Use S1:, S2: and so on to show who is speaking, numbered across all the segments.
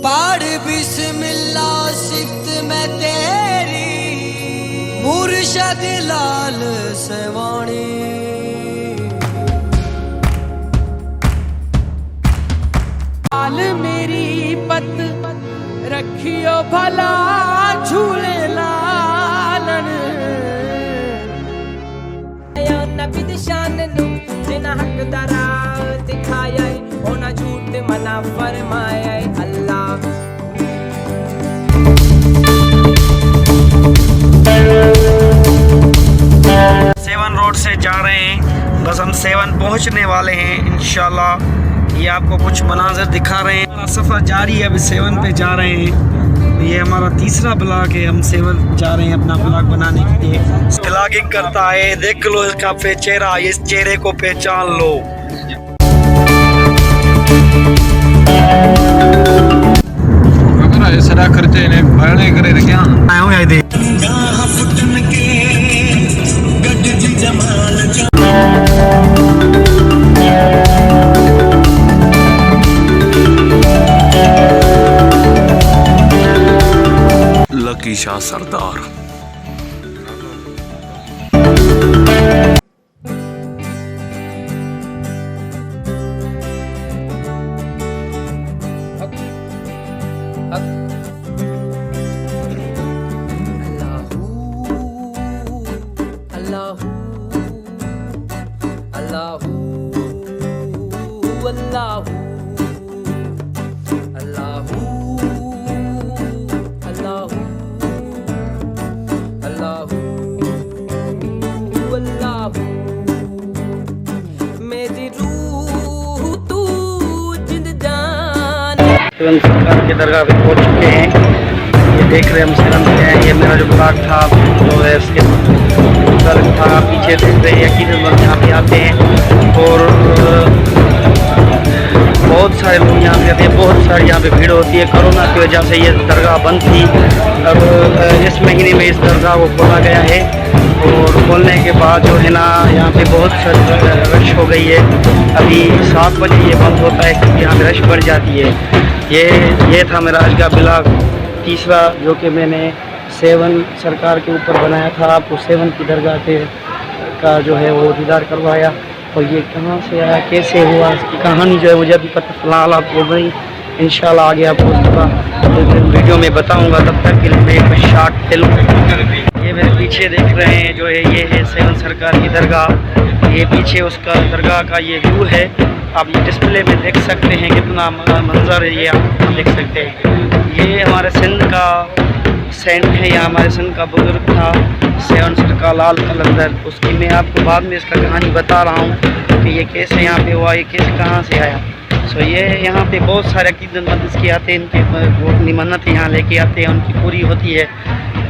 S1: पाड़ बिस्मिल्लाह सिफ्त में तेरी मुर्शद लाल सवाणी।
S2: लाल मेरी पत रखियो भला झूले लालन या नबी दी शान नु जिना हक दरा दिखाया होना झूठ मना फरमाया अल्लाह।
S3: सेवन रोड से जा रहे हैं, बस हम सेवन पहुंचने वाले हैं इंशाल्लाह। ये आपको कुछ मनाज़र दिखा रहे हैं। हमारा सफ़र जारी है, अभी सेवन पे जा रहे हैं। ये हमारा तीसरा ब्लॉग है, हम सेवन जा रहे हैं अपना ब्लॉग बनाने के लिए। ब्लॉगिंग करता है, देख लो इसका चेहरा, इस चेहरे को पहचान लो।
S4: सारा खर्चे ने भरने करे क्या आयो है दे लकी शाह सरदार।
S3: सरकार के दरगाह पे पहुँच चुके हैं। ये देख रहे हैं हम सेवन में हैं। ये मेरा जो ब्लॉग था तो इसके था पीछे देख रहे हैं। यकीनन लोग यहाँ पे आते हैं और बहुत सारे लोग यहाँ पे आते हैं। बहुत सारी यहाँ पे भीड़ होती है। कोरोना की वजह से ये दरगाह बंद थी। अब इस महीने में इस दरगाह को खोला गया है और खोलने के बाद जो है ना यहाँ पे बहुत सारी रश हो गई है। अभी 7 बजे ये बंद होता है क्योंकि यहाँ पे रश बढ़ जाती है। ये था मेरा आज का ब्लॉग तीसरा, जो कि मैंने सेवन सरकार के ऊपर बनाया था। आपको सेवन की दरगाह का जो है वो दीदार करवाया और ये कहाँ से आया, कैसे हुआ, इसकी कहानी जो है मुझे अभी पता फिलहाल आपको नहीं, इंशाल्लाह आगे आपको वीडियो में बताऊंगा। तब तक के लिए मैं एक शॉर्ट फिल्म ये मेरे पीछे देख रहे हैं जो है ये है सेवन सरकार की दरगाह। ये पीछे उसका दरगाह का ये व्यू है। आप ये डिस्प्ले में देख सकते हैं कितना मंजर है, ये आप देख सकते हैं। ये हमारे सिंध का सेंट है, यहाँ हमारे सिंध का बुजुर्ग था सेवन सरकार लाल कलंदर। उसकी मैं आपको बाद में इसका कहानी बता रहा हूँ कि ये कैसे यहाँ पे हुआ, ये कैसे कहाँ से आया। सो ये यहाँ पे बहुत सारे अकीदतमंद इसके आते हैं, इनकी वो अपनी मन्नत यहाँ लेके आते हैं, उनकी पूरी होती है।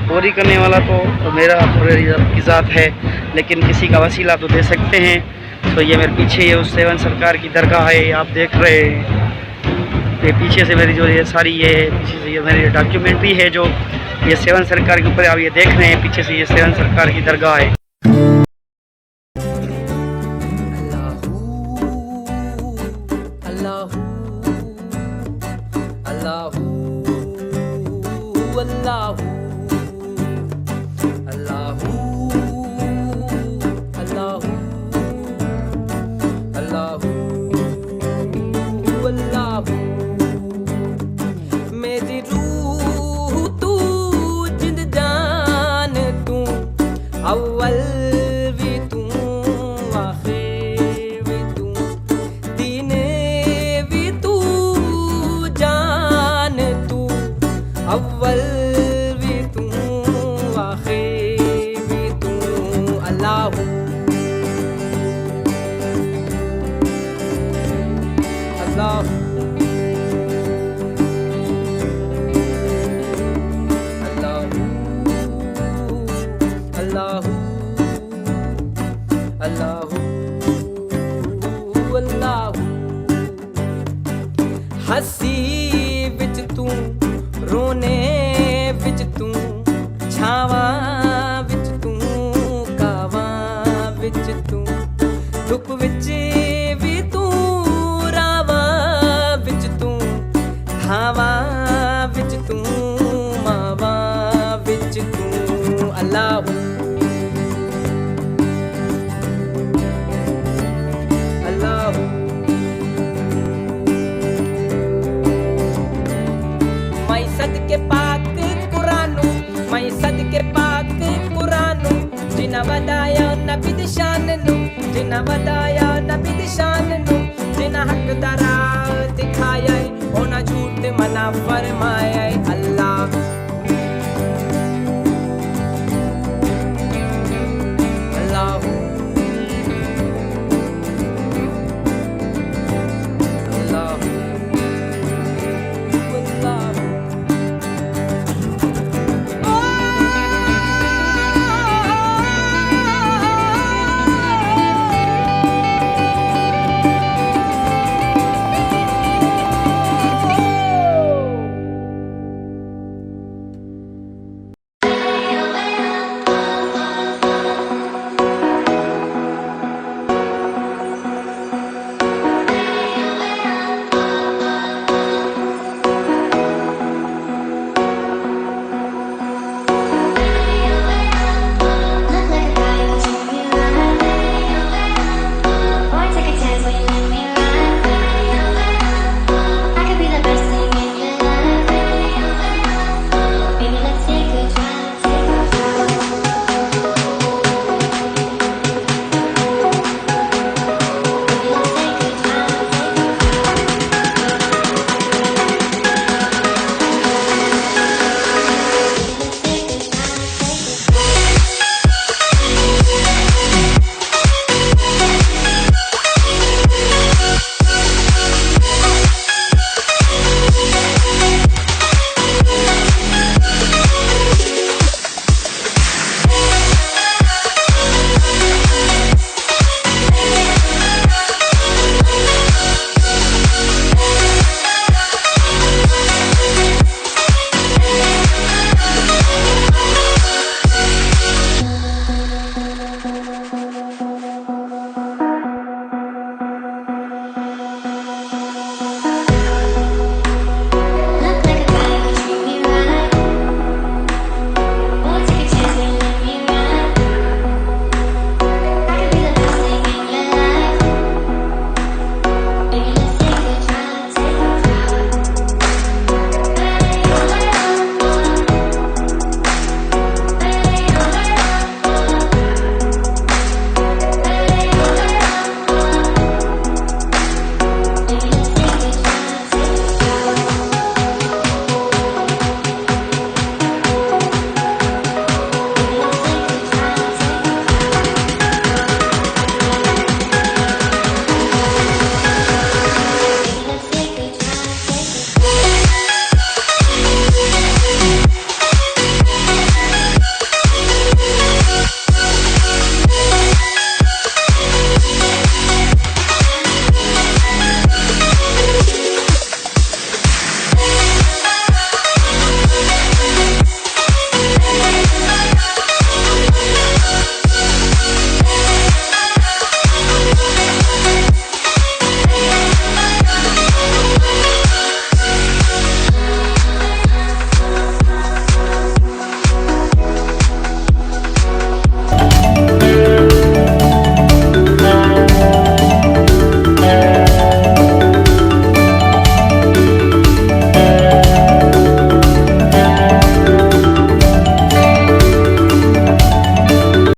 S3: पूरी करने वाला तो मेरा की ज़ात है, लेकिन किसी का वसीला तो दे सकते हैं। तो ये मेरे पीछे ये उस सेवन सरकार की दरगाह है, आप देख रहे हैं। ये पीछे से मेरी जो ये सारी ये पीछे से ये मेरी डॉक्यूमेंट्री है जो ये सेवन सरकार के ऊपर आप ये देख रहे हैं। पीछे से ये सेवन सरकार की दरगाह है।
S2: हसी विच तू रोने विच तू छावा विच तू कावा विच तू दुख विच भी तू रावा विच तू धावा नबी दी शान नू जिन्ना वधाया नबी दी शान नू जिन्ना हक दा राह दिखाया ओना झूठ मना फरमाया